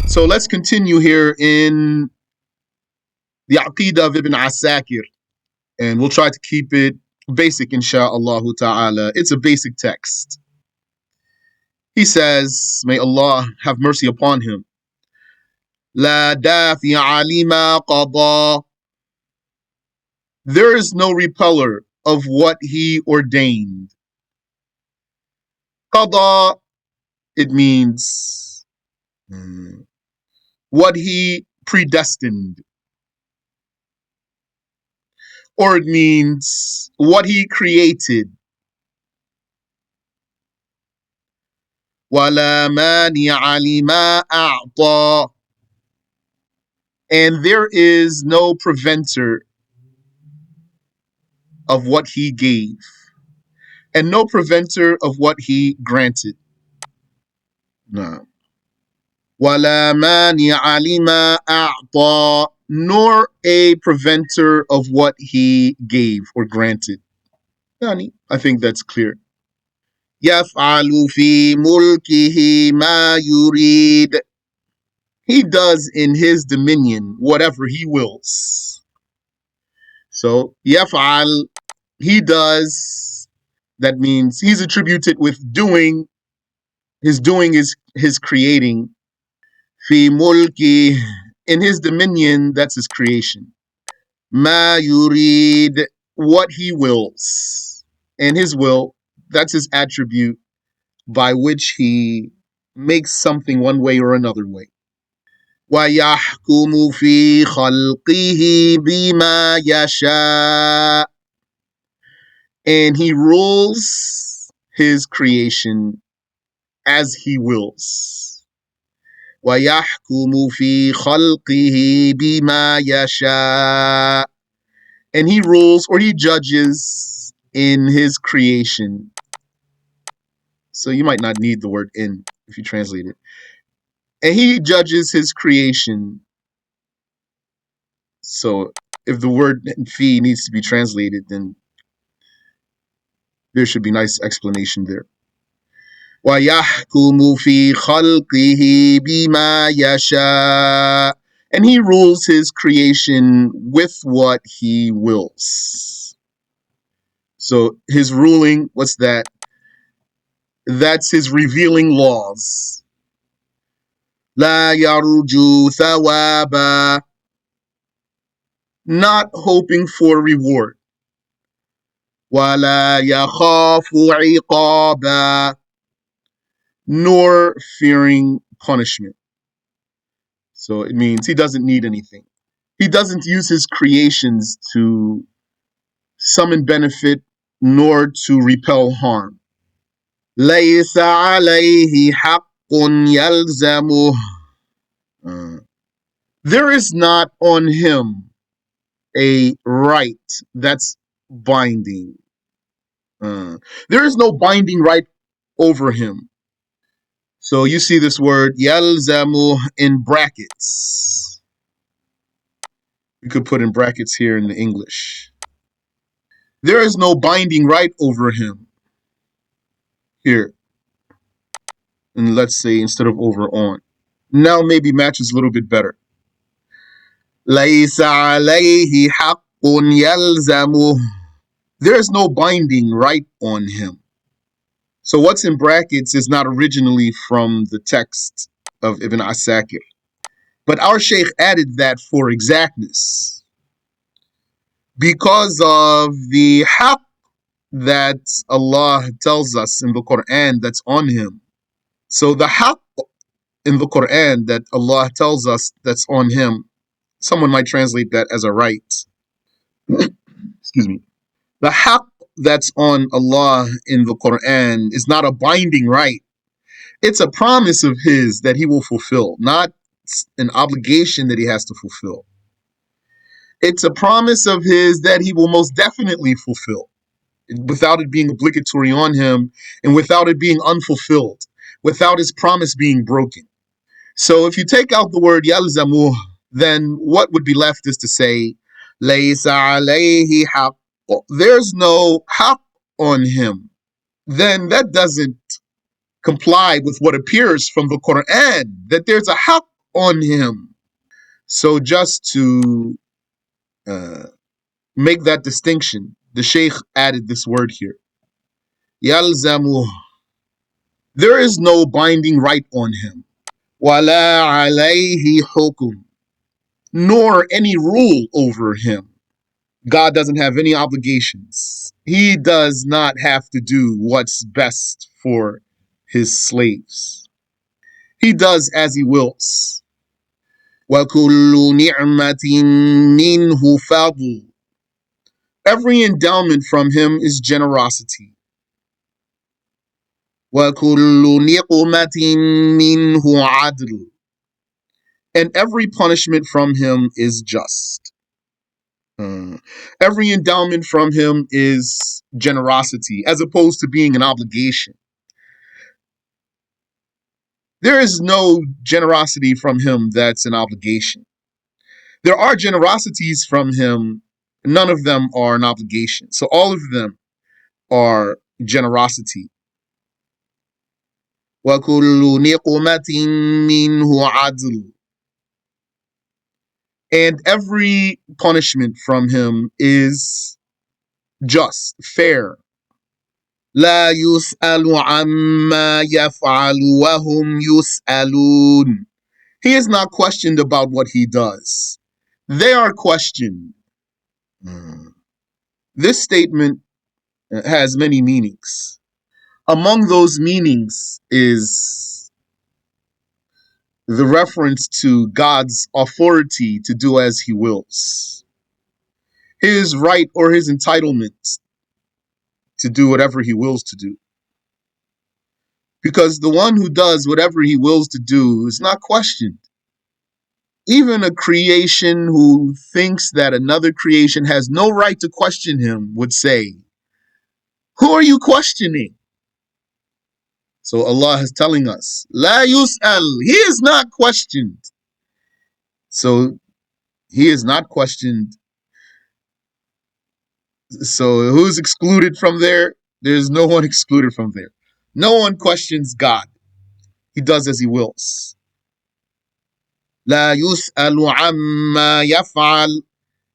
So let's continue here in the Aqidah of Ibn Asakir, and we'll try to keep it basic, insha'Allah ta'ala. It's a basic text. He says, may Allah have mercy upon him. La dafi'a lima qada. There is no repeller of what he ordained. Qada, it means what he predestined, or it means what he created. وَلَا مَانِعَ لِمَا أَعْطَى. And there is no preventer of what he gave, and no preventer of what he granted. No. وَلَا مَانِعَ لِمَا أَعْطَى. Nor a preventer of what he gave or granted. Yani, I think that's clear. يَفْعَلُ فِي مُلْكِهِ مَا يُرِيدُ. He does in his dominion whatever he wills. So, يَفْعَل, he does. That means he's attributed with doing. His doing is his creating. Fi mulki, in his dominion, that's his creation. Ma yurid, what he wills. And his will, that's his attribute by which he makes something one way or another way. وَيَحْكُمُ فِي خَلْقِهِ بِمَا يَشَاءُ. And he rules his creation as he wills. وَيَحْكُمُ فِي خَلْقِهِ بِمَا يَشَاءُ. And he rules or he judges in his creation. So you might not need the word in if you translate it. And he judges his creation. So if the word fi needs to be translated, then there should be nice explanation there. وَيَحْكُمُ فِي خَلْقِهِ بِمَا يَشَاءُ. And he rules his creation with what he wills. So his ruling, what's that? That's his revealing laws. لَا يَرْجُو ثَوَابًا. Not hoping for reward. وَلَا يَخَافُ عِقَابًا. Nor fearing punishment. So it means he doesn't need anything. He doesn't use his creations to summon benefit nor to repel harm. لَيْسَ عَلَيْهِ حَقٌّ يَلْزَمُهُ. There is not on him a right that's binding. There is no binding right over him. So you see this word يَلْزَمُ in brackets. You could put in brackets here in the English. There is no binding right over him. Here. And let's say instead of over on. Now maybe matches a little bit better. لَيْسَ عَلَيْهِ حَقٌّ يَلْزَمُهُ. There is no binding right on him. So what's in brackets is not originally from the text of Ibn Asakir. But our Shaykh added that for exactness. Because of the haqq that Allah tells us in the Quran that's on him. So the haqq in the Quran that Allah tells us that's on him, someone might translate that as a right. Excuse me. The haqq that's on Allah in the Quran is not a binding right. It's a promise of his that he will fulfill, not an obligation that he has to fulfill. It's a promise of his that he will most definitely fulfill without it being obligatory on him and without it being unfulfilled, without his promise being broken. So if you take out the word yalzamuh, then what would be left is to say, laysa alayhi haqq. There's no haqq on him. Then that doesn't comply with what appears from the Quran, that there's a haqq on him. So just to uh, make that distinction, the Shaykh added this word here. Yalzamu. There is no binding right on him. Wala alayhi hukum. Nor any rule over him. God doesn't have any obligations. He does not have to do what's best for his slaves. He does as he wills. وَكُلُّ نِعْمَةٍ مِّنْهُ فَضْلٌ. Every endowment from him is generosity. وَكُلُّ نِقْمَةٍ مِّنْهُ عَدْلٌ. And every punishment from him is just. Every endowment from him is generosity, as opposed to being an obligation. There is no generosity from him that's an obligation. There are generosities from him, none of them are an obligation. So all of them are generosity. وَكُلُّ نِقْمَةٍ مِّنْهُ عَدْلٌ. And every punishment from him is just, fair. لا يسأل عما يفعل وهم يسألون. He is not questioned about what he does. They are questioned. This statement has many meanings. Among those meanings is the reference to God's authority to do as he wills, his right or his entitlement to do whatever he wills to do. Because the one who does whatever he wills to do is not questioned. Even a creation who thinks that another creation has no right to question him would say, who are you questioning? So Allah is telling us, La yus'al, he is not questioned. So he is not questioned. So who's excluded from there? There's no one excluded from there. No one questions God. He does as he wills. La yus'alu amma yaf'al.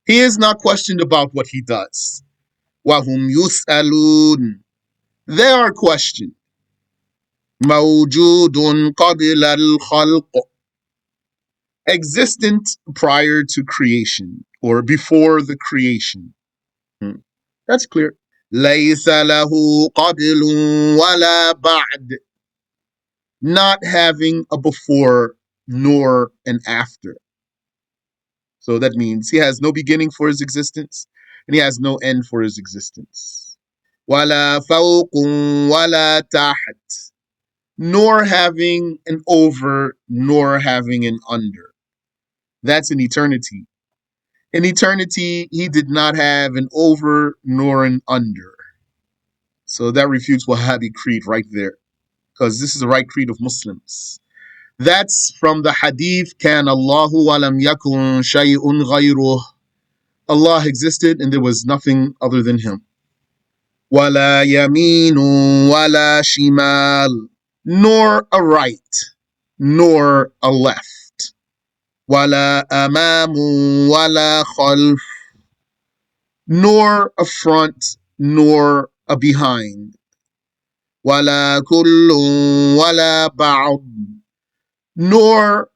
He is not questioned about what he does. Wahum yus'alun. They are questioned. Mawjudun qabla al-khalq. Existent prior to creation or before the creation. That's clear. لَيْسَ لَهُ قَبْلٌ وَلَا بَعْدٌ. Not having a before nor an after. So that means he has no beginning for his existence and he has no end for his existence. وَلَا فَوْقٌ وَلَا تَحْتٌ. Nor having an over nor having an under. That's in eternity. In eternity, he did not have an over nor an under. So that refutes Wahhabi creed right there, because this is the right creed of Muslims. That's from the hadith, كَانَ اللَّهُ وَلَمْ يَكُنْ شَيْءٌ غَيْرُهُ. Allah existed and there was nothing other than him. وَلَا يَمِينٌ وَلَا شِمَالٌ. Nor a right, nor a left. وَلَا أَمَامٌ وَلَا خَلْفٌ. Nor a front, nor a behind. وَلَا كُلٌّ وَلَا بَعْضٌ. Nor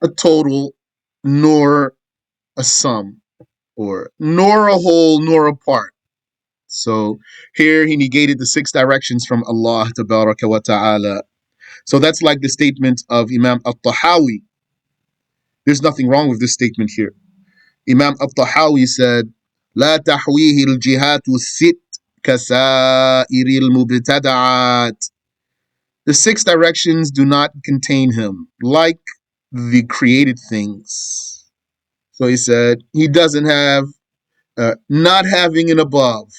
a total, nor a sum, or nor a whole, nor a part. So here he negated the 6 directions from Allah Tabaraka wa Ta'ala. So that's like the statement of Imam Al-Tahawi. There's nothing wrong with this statement here. Imam Al-Tahawi said, لا تحويه الجهات الست كسائر المبتدعات. The 6 directions do not contain him, like the created things. So he said, he doesn't have, not having an above,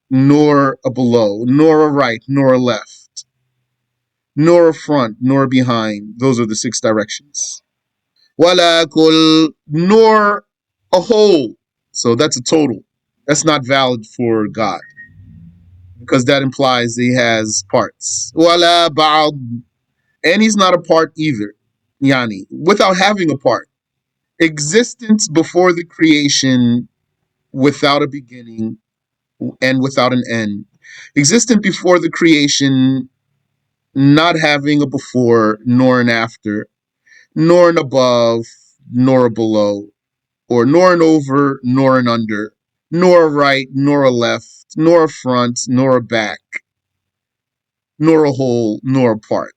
nor a below, nor a right, nor a left, nor a front, nor a behind. Those are the 6 directions. وَلَا كُلْ, nor a whole. So that's a total. That's not valid for God. because that implies he has parts. Wala ba'd, and he's not a part either. Yani, without having a part. Existence before the creation, without a beginning and without an end. Existent before the creation, not having a before nor an after, nor an above nor a below, or nor an over nor an under, nor a right nor a left, nor a front nor a back, nor a whole nor a part.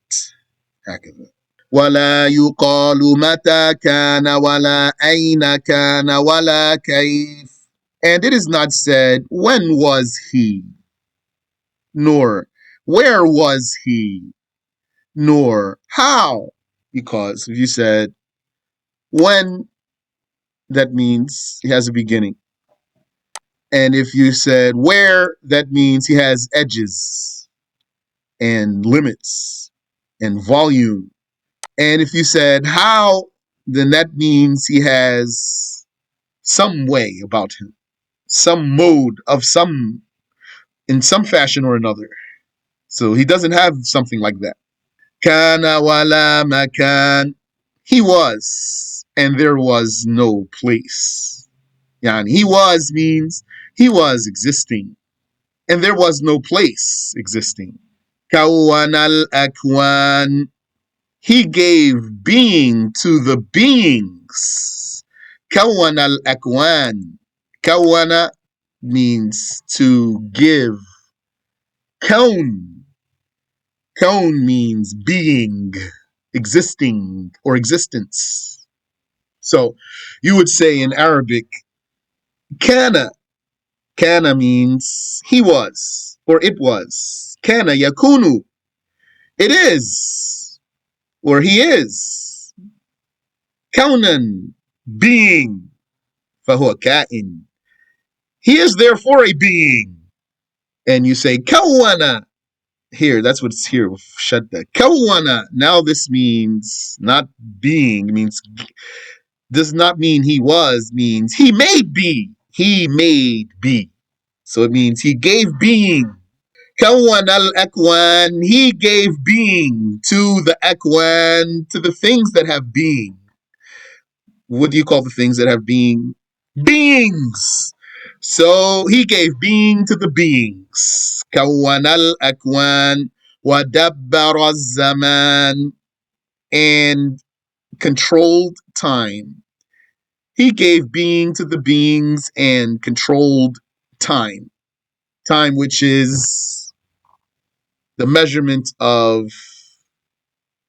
ولا يقال متى كان ولا أين كان ولا كيف. And it is not said, when was he? Nor, where was he? Nor, how? Because if you said, when, that means he has a beginning. And if you said, where, that means he has edges and limits and volume. And if you said, how, then that means he has some way about him, some mode of some, in some fashion or another. So he doesn't have something like that. Kana wala makan. He was, and there was no place. Yani he was means he was existing, and there was no place existing. Kawan al akwan. He gave being to the beings. Kawan al akwan. Kawana means to give. Kaun. Kaun means being, existing, or existence. So you would say in Arabic, kana. Kana means he was, or it was. Kana yakunu. It is, or he is. Kaunan, being. Fahuwa kain. He is therefore a being. And you say kawana. Here, that's what's here with shadda. Kawana. Now this means not being, means does not mean he was, means he made be. He made be. So it means he gave being. Kawan al akwan. He gave being to the akwan, to the things that have being. What do you call the things that have being? Beings. So he gave being to the beings. Kawan al akwan wa dabbara zaman, and controlled time. He gave being to the beings and controlled time. Time, which is the measurement of,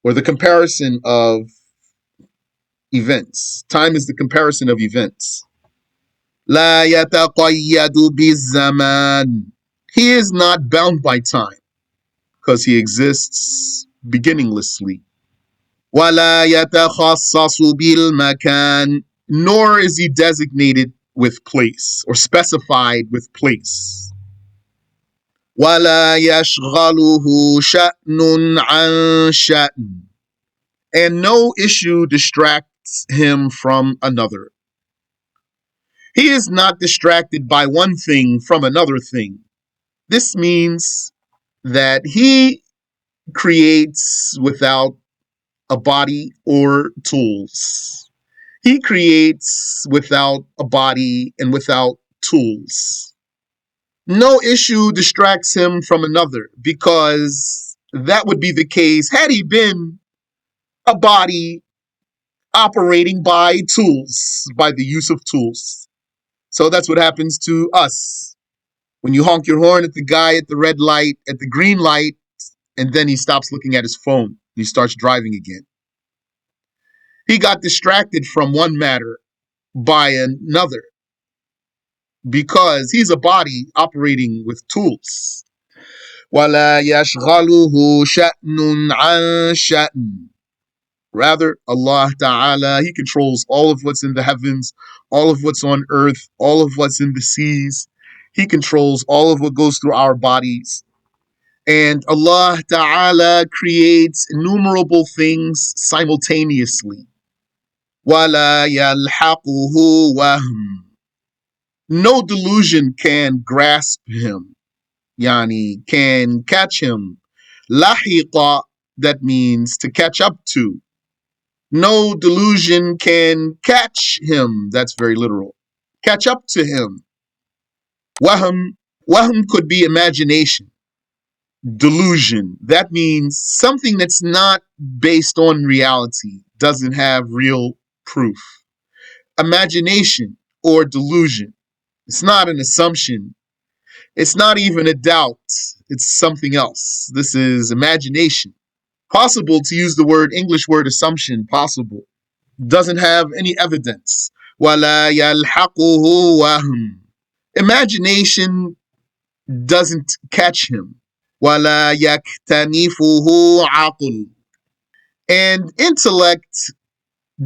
or the comparison of events. Time is the comparison of events. لا يتقيد بالزمان. He is not bound by time because he exists beginninglessly. ولا يتخصص بالمكان. Nor is he designated with place or specified with place. ولا يشغله شأن عن شأن. And no issue distracts him from another. He is not distracted by one thing from another thing. This means that he creates without a body or tools. He creates without a body and without tools. No issue distracts him from another, because that would be the case had he been a body operating by tools, by the use of tools. So that's what happens to us. When you honk your horn at the guy at the red light, at the green light, and then he stops looking at his phone. He starts driving again. He got distracted from one matter by another because he's a body operating with tools. وَلَا يَشْغَلُهُ شَأْنٌ عَنْ شَأْنٍ. Rather, Allah Ta'ala, He controls all of what's in the heavens, all of what's on earth, all of what's in the seas. He controls all of what goes through our bodies. And Allah Ta'ala creates innumerable things simultaneously. وَلَا يَلْحَقُهُ وَهْمٌ. No delusion can grasp him. yani can catch him. Lahiqa, that means to catch up to. No delusion can catch him. That's very literal. Catch up to him. Wahm, wahm could be imagination. Delusion, that means something that's not based on reality, doesn't have real proof. Imagination or delusion, it's not an assumption. It's not even a doubt. It's something else. This is imagination. Possible to use the word, English word assumption, possible. Doesn't have any evidence. وَلَا يَلْحَقُهُ وَهْمٌ. Imagination doesn't catch him. وَلَا يَكْتَنِفُهُ عَقْلٌ. And intellect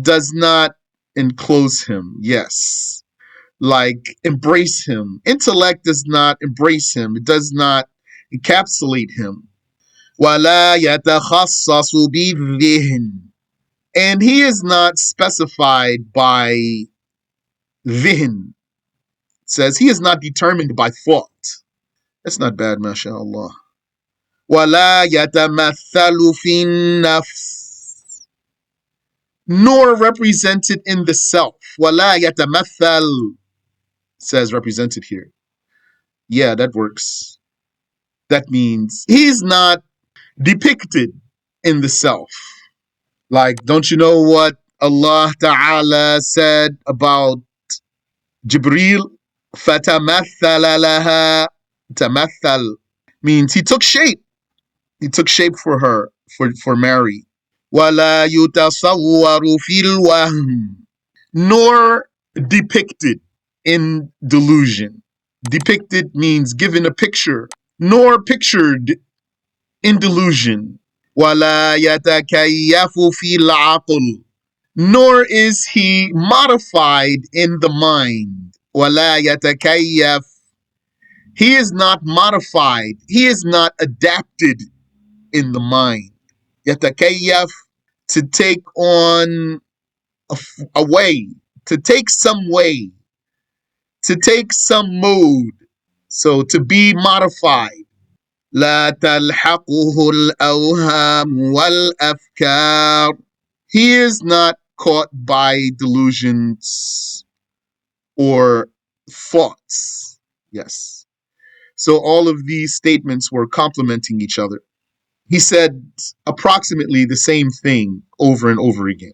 does not enclose him. Yes. Like embrace him. Intellect does not embrace him. It does not encapsulate him. وَلَا يَتَخَصَّصُ بِالذِّهْنِ. And he is not specified by dhihn. It says he is not determined by thought. That's not bad, mashallah. وَلَا يَتَمَثَّلُ فِي النَّفْسِ. Nor represented in the self. وَلَا يَتَمَثَّل says represented here. Yeah, that works. That means he's not depicted in the self. Like, don't you know what Allah Ta'ala said about Jibreel? فَتَمَثَّلَ لَهَا. تَمَثَّل means he took shape. He took shape for her, for Mary. وَلَا يُتَصَوَّرُ فِي الْوَهْمِ. Nor depicted in delusion. Depicted means given a picture, nor pictured in delusion. وَلَا يَتَكَيَّفُ فِي الْعَقْلِ. Nor is he modified in the mind. وَلَا يَتَكَيَّفُ. He is not modified. He is not adapted in the mind. يَتَكَيَّف, to take on a way, to take some way, to take some mood. So to be modified. لا تلحقه الأوهام والأفكار. He is not caught by delusions or thoughts. Yes. So all of these statements were complementing each other. He said approximately the same thing over and over again.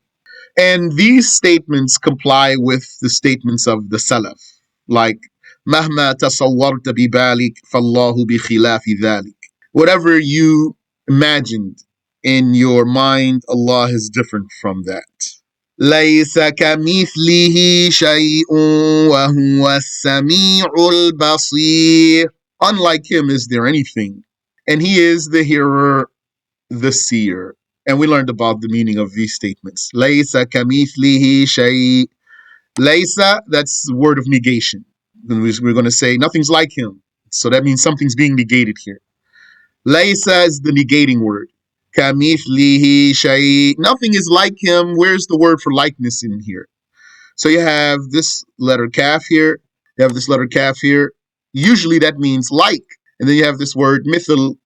And these statements comply with the statements of the Salaf, like مهما تصورت ببالك فالله بخلاف ذلك. Whatever you imagined in your mind, Allah is different from that. ليس كمثله شيء وهو السميع البصير. Unlike him is there anything, and he is the hearer, the seer. And we learned about the meaning of these statements. Laysa kamithlihi shay. Laysa, that's the word of negation. Then we're going to say nothing's like him. So that means something's being negated here. Laysa is the negating word. Kamithlihi shay. Nothing is like him. Where's the word for likeness in here? So you have this letter kaf here. You have this letter kaf here. Usually that means like. And then you have this word mithil,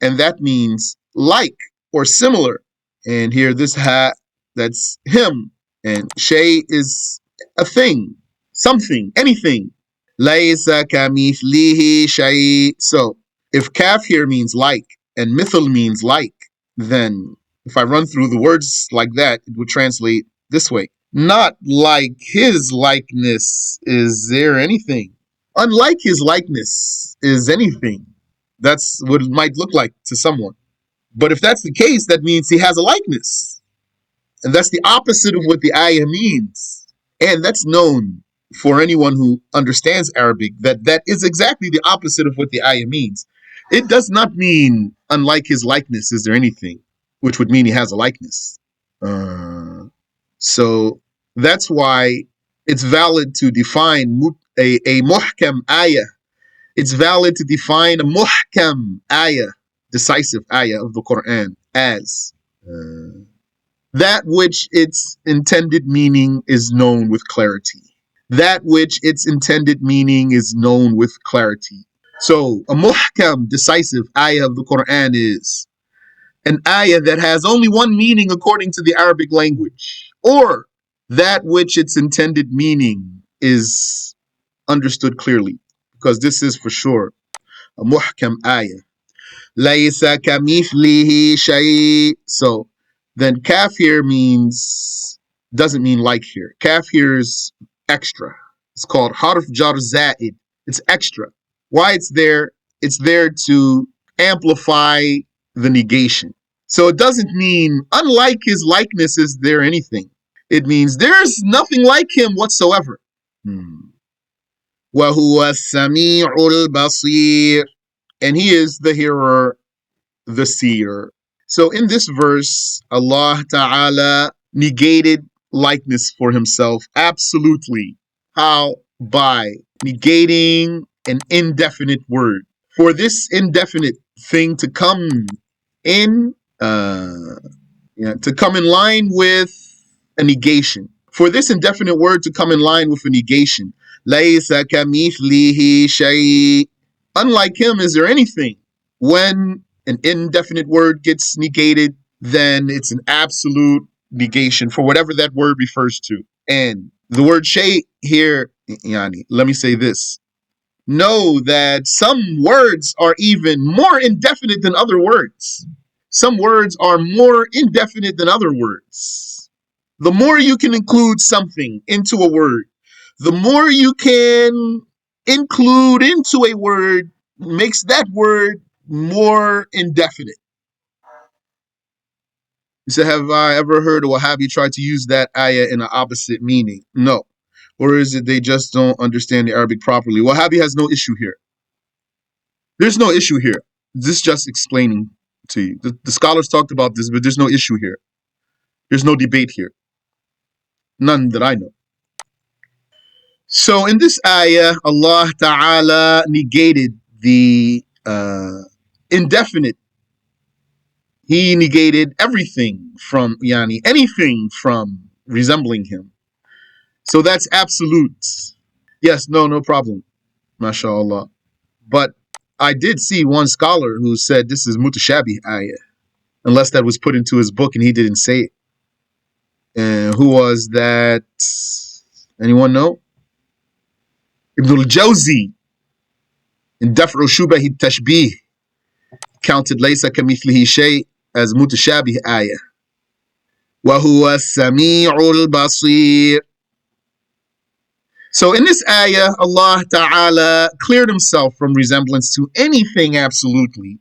and that means like or similar. And here this ha, that's him. And shay is a thing, something, anything. Laysa kamithlihi shay. So if kaf here means like and mithil means like, then if I run through the words like that, it would translate this way. Not like his likeness is there anything. Unlike his likeness is anything. That's what it might look like to someone. But if that's the case, that means he has a likeness. And that's the opposite of what the ayah means. And that's known for anyone who understands Arabic, that is exactly the opposite of what the ayah means. It does not mean unlike his likeness is there anything, which would mean he has a likeness. So that's why it's valid to define a muhkam ayah. It's valid to define a muhkam ayah, decisive ayah of the Quran, as that which its intended meaning is known with clarity. That which its intended meaning is known with clarity. So a muhkam, decisive ayah of the Quran is an ayah that has only one meaning according to the Arabic language, or that which its intended meaning is understood clearly, because this is for sure a muhkam ayah. Laysa kamithlihi shay. So then kaf here doesn't mean like here. Kaf here is extra. It's called harf jar za'id. It's extra. Why it's there? It's there to amplify the negation. So it doesn't mean unlike his likeness is there anything. It means there's nothing like him whatsoever. وَهُوَ السَّمِيعُ الْبَصِيرُ. And he is the hearer, the seer. So in this verse, Allah Ta'ala negated likeness for himself absolutely. How? By negating an indefinite word. For this indefinite thing to come in, to come in line with a negation. For this indefinite word to come in line with a negation. لَيْسَ كَمِثْلِهِ شَيْءٍ. Unlike him, is there anything? When an indefinite word gets negated, then it's an absolute negation for whatever that word refers to. And the word shay here, yani, let me say this. Know that some words are even more indefinite than other words. Some words are more indefinite than other words. The more you can include something into a word, the more you can include into a word makes that word more indefinite. You said, have I ever heard a Wahhabi try to use that ayah in an opposite meaning? No. Or is it they just don't understand the Arabic properly? Wahhabi has no issue here. There's no issue here. This is just explaining to you. The scholars talked about this, but there's no issue here. There's no debate here. None that I know. So in this ayah, Allah Ta'ala negated the indefinite. He negated everything from, anything from resembling him. So that's absolute. Yes, no problem. MashaAllah. But I did see one scholar who said this is mutashabih ayah, unless that was put into his book and he didn't say it. And who was that? Anyone know? Ibn al-Jawzi in Daf'u Shubahi Tashbih counted Laysa kamithlihi shay as mutashabih ayah. وَهُوَ السَّمِيعُ الْبَصِيرُ. So in this ayah, Allah Ta'ala cleared himself from resemblance to anything absolutely.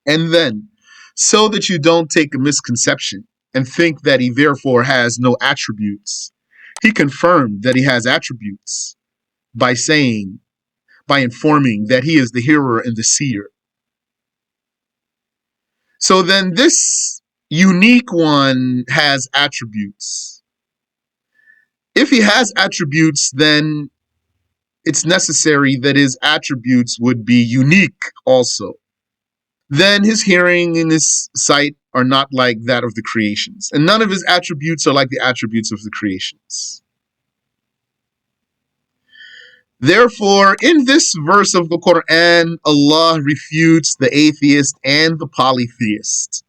And then, so that you don't take a misconception and think that he therefore has no attributes, he confirmed that he has attributes by informing that he is the hearer and the seer. So then this unique one has attributes. If he has attributes, then it's necessary that his attributes would be unique also. Then his hearing and his sight are not like that of the creations. And none of his attributes are like the attributes of the creations. Therefore, in this verse of the Quran, Allah refutes the atheist and the polytheist.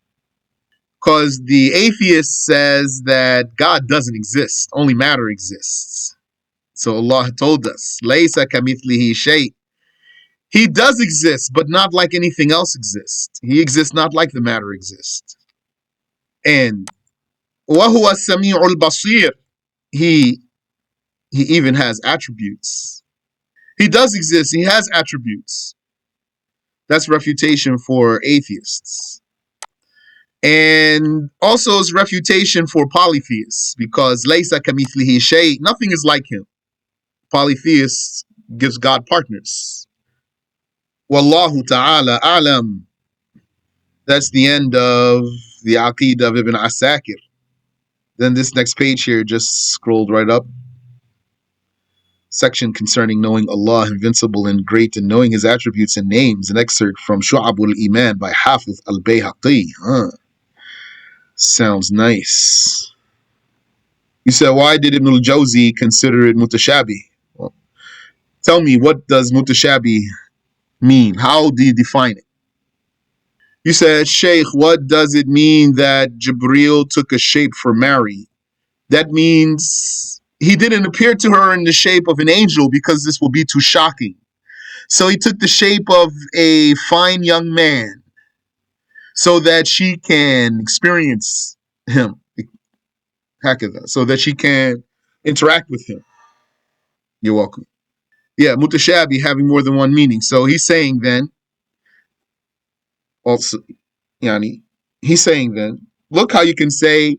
Because the atheist says that God doesn't exist, only matter exists. So Allah told us, Laysa kamithlihi shay. He does exist, but not like anything else exists. He exists not like the matter exists. And وَهُوَ السَّمِيعُ الْبَصِيرُ. He even has attributes. He does exist. He has attributes. That's refutation for atheists. And also it's refutation for polytheists, because laysa kamithlihi shay, nothing is like him. Polytheists gives God partners. Wallahu ta'ala a'lam. That's the end of the Aqidah of Ibn Asakir. Then this next page here just scrolled right up. Section concerning knowing Allah, invincible and great, and knowing His attributes and names. An excerpt from Shu'abul Iman by Hafiz al-Bayhaqi. Sounds nice. You said, why did Ibn al-Jawzi consider it mutashabih? Well, Tell me, what does mutashabi mean? How do you define it? You said, Sheikh, what does it mean that Jibreel took a shape for Mary? That means he didn't appear to her in the shape of an angel because this will be too shocking. So he took the shape of a fine young man so that she can experience him, so that she can interact with him. You're welcome. Yeah, mutashabi having more than one meaning. So he's saying then, also, yani, he's saying then, look how you can say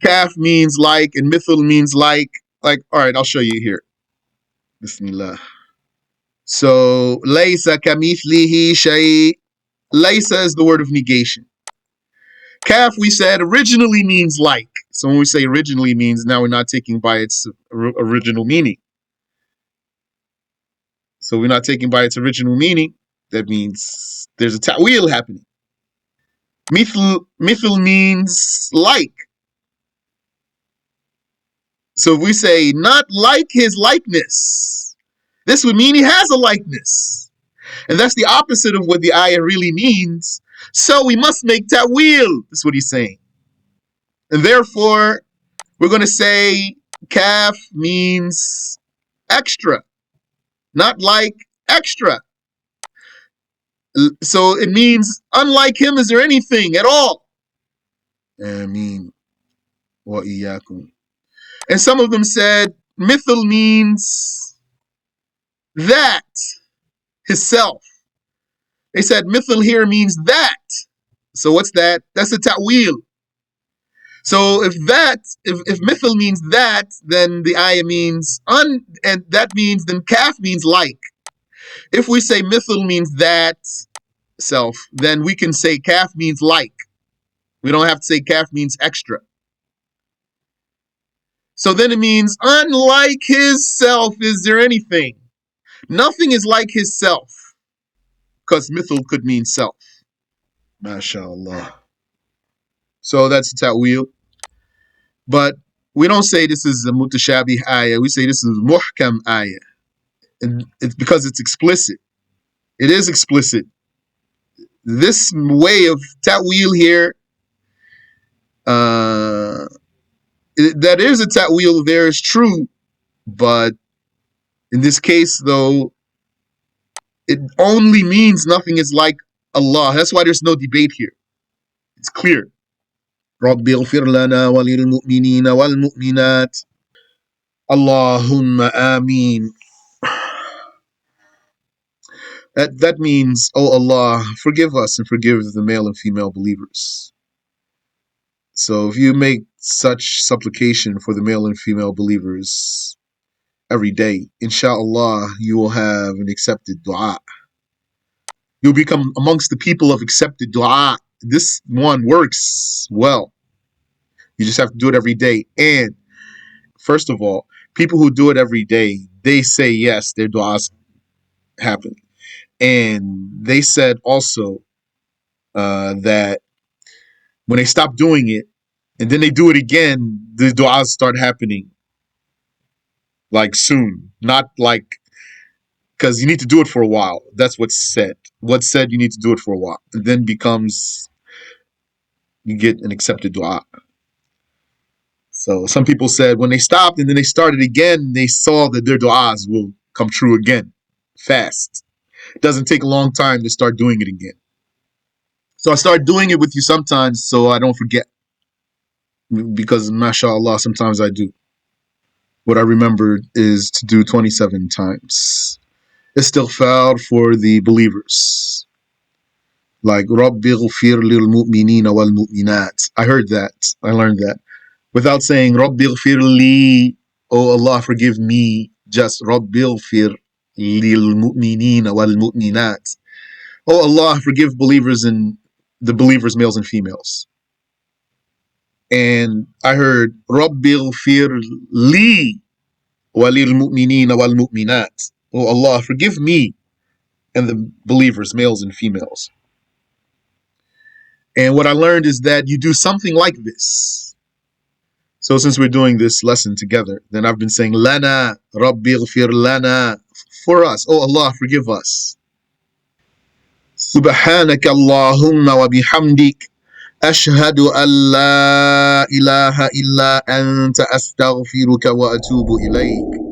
kaf means like and mithil means like. Like, all right, I'll show you here. Bismillah. So, laysa kamithlihi shay. Laysa is the word of negation. Kaf, we said, originally means like. So when we say originally means, now we're not taking by its original meaning. So we're not taking by its original meaning. That means there's a ta'wil happening. Mithil means like. So if we say not like his likeness, this would mean he has a likeness. And that's the opposite of what the ayah really means. So we must make ta'wil. That's what he's saying. And therefore, we're going to say kaf means extra, not like extra. So it means unlike him, is there anything at all? Ameen wa iyyakum. And some of them said mithil means that, his self. They said mithil here means that. So what's that? That's a ta'wil. So if mithil means that, then the ayah means and that means then kaf means like. If we say mithil means that self, then we can say kaf means like. We don't have to say kaf means extra. So then it means unlike his self, is there anything? Nothing is like his self, because mithil could mean self. MashaAllah. So that's ta'wil. But we don't say this is a mutashabih ayah. We say this is muhkam ayah. And it's because it's explicit. It is explicit. This way of ta'wil here, that is a ta'wil there is true, but in this case, though, it only means nothing is like Allah. That's why there's no debate here. It's clear. رَبِّ اغْفِرْ لَنَا وَلِلْمُؤْمِنِينَ وَالْمُؤْمِنَاتِ Allahumma ameen. That means, oh Allah, forgive us and forgive the male and female believers. So if you make such supplication for the male and female believers every day, inshallah, you will have an accepted dua. You'll become amongst the people of accepted dua. This one works well. You just have to do it every day. And first of all, people who do it every day, they say yes, their duas happen. And they said also that when they stop doing it and then they do it again, the du'as start happening like soon. Not like, because you need to do it for a while. That's what's said. What's said, you need to do it for a while. And then becomes, you get an accepted du'a. So some people said when they stopped and then they started again, they saw that their du'as will come true again, fast. It doesn't take a long time to start doing it again. So I start doing it with you sometimes so I don't forget. Because mashallah, sometimes I do. What I remember is to do 27 times. Istighfar for the believers. Like, Rabbi ghfir lil mu'minina wal mu'minat. I heard that. I learned that. Without saying, Rabbi ghfir li, oh Allah, forgive me. Just, Rabbi ghfir lil mu'minina wal mu'minat. Oh Allah, forgive believers and the believers, males and females. And I heard, Rabbi ghfir li walil mu'minina wal mu'minat. Oh Allah, forgive me and the believers, males and females. And what I learned is that you do something like this. So since we're doing this lesson together, then I've been saying lana, Rabbi ighfir lana, for us. Oh Allah, forgive us. Subhanaka Allahumma wa bihamdik. أشهد أن لا إله إلا أنت أستغفرك وأتوب إليك.